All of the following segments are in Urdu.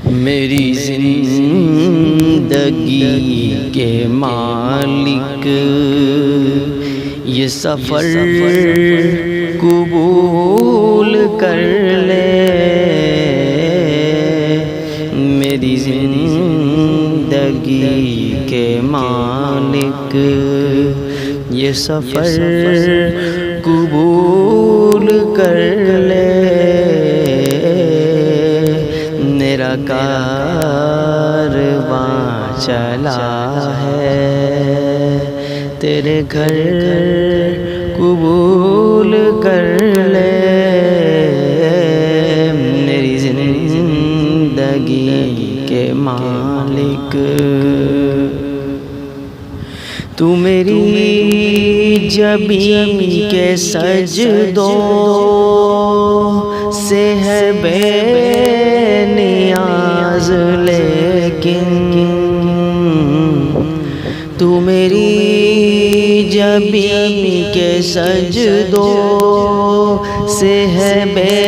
میری زندگی کے مالک یہ سفر قبول کر لے، میری زندگی کے مالک یہ سفر قبول کر لے، میرا کارواں چلا ہے تیرے گھر قبول کر لے، میری زندگی کے مالک تو میری جبین کے سجدوں سے ہے بے نیاز، لیکن تو میری جبین کے سجدوں سے ہے بے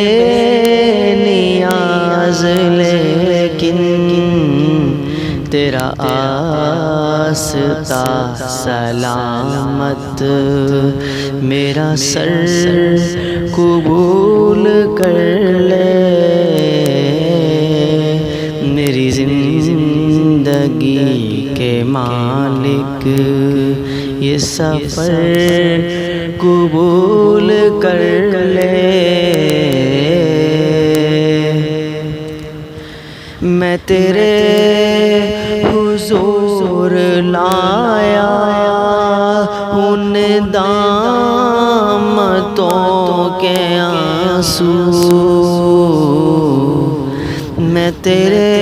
نیاز، لیکن تیرا آستہ سلامت میرا سر قبول کر لے، میری زندگی کے مالک یہ سفر قبول کر لے، میں تیرے حضور لایا ان دامتوں کے آنسو، میں تیرے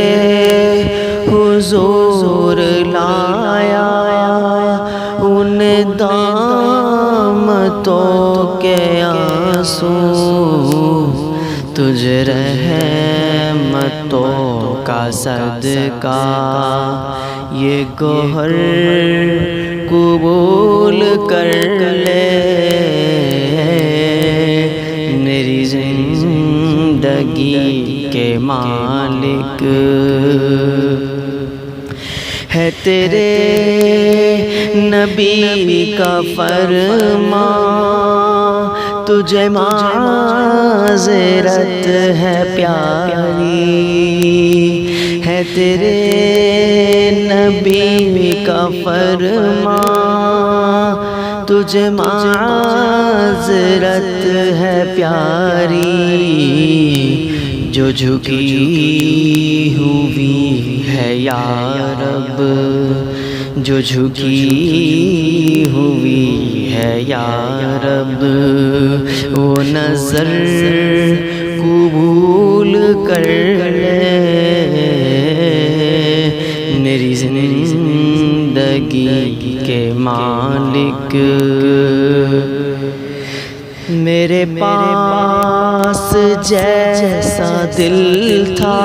حضور لایا ان دامتوں کے آنسو، تجھ رحمتوں کا صدقہ یہ گوہر قبول کر لے، میری زندگی کے مالک ہے تیرے نبی کا فرمان، تجھے معذرت ہے پیاری، ہے تیرے نبی کا فرمان، تجھے معذرت ہے پیاری، جو جھکی ہوئی ہے یا رب، جو جھکی ہوئی ہے یا رب، وہ نظر قبول کر لے، میری زندگی کے مالک میرے پاس جیسا دل تھا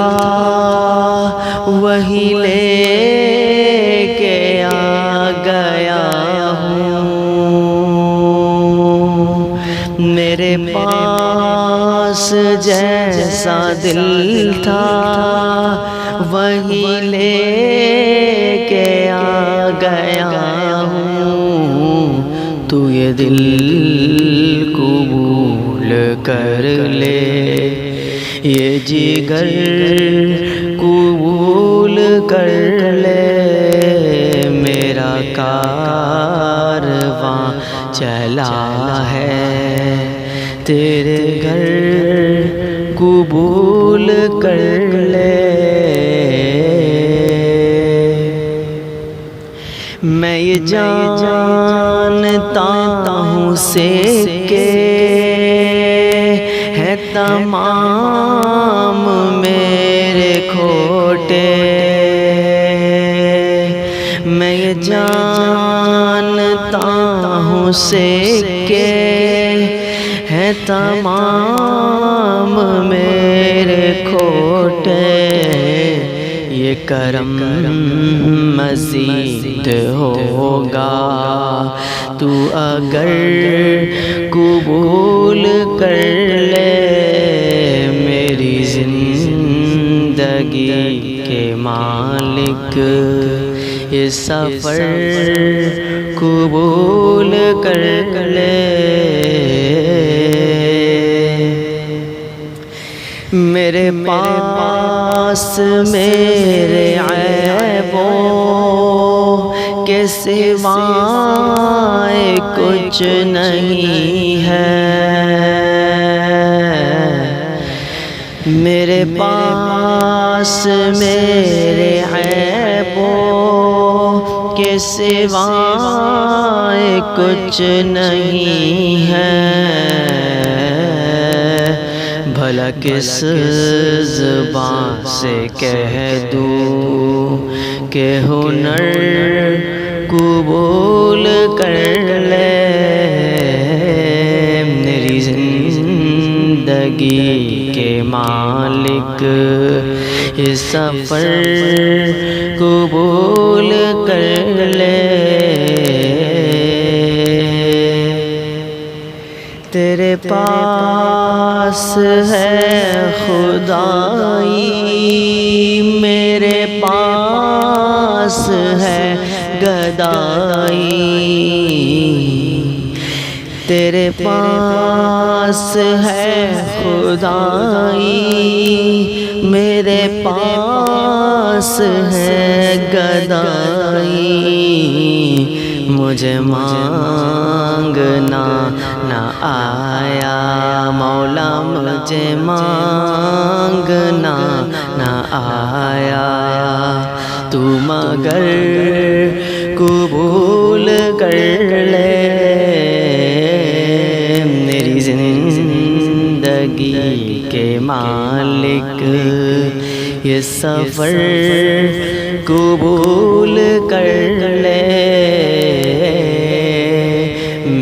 وہی لے کے آ گیا ہوں، میرے پاس جیسا دل تھا وہی لے کے آ گیا ہوں، تو یہ دل قبول کر لے، یہ جگر قبول کر لے، میرا کارواں چلا ہے تیرے گھر قبول کر لے، میں یہ جانتا ہوں سے کہ ہے تمام میرے کھوٹے، میں یہ جانتا ہوں سے کہ ہے تمام میرے کھوٹے، یہ کرم مزید ہوگا تو اگر قبول کر لے، میری زندگی مالک یہ سفر قبول کر لے، میرے پاس میرے عیبوں کے سوائے کچھ نہیں ہے، میرے پاس میرے عیبوں کے سوائے کچھ نہیں ہے، بھلا کس زبان سے کہہ دوں کہ ہنر قبول کر لے، میری زندگی کے مالک اس سفر قبول کر لے، تیرے پاس ہے خدائی، میرے پاس ہے گدائی، تیرے پاس ہے خدائی، میرے پاس ہے گدائی، مجھے مانگنا نہ آیا مولا، مجھے مانگنا نہ آیا، تو مگر قبول کر لے، میری زندگی کے مالک یہ سفر قبول کر لے،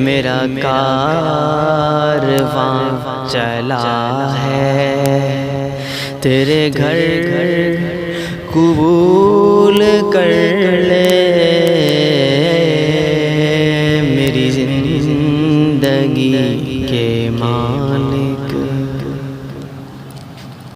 میرا کارواں چلا ہے تیرے گھر قبول کر لے، میری زندگی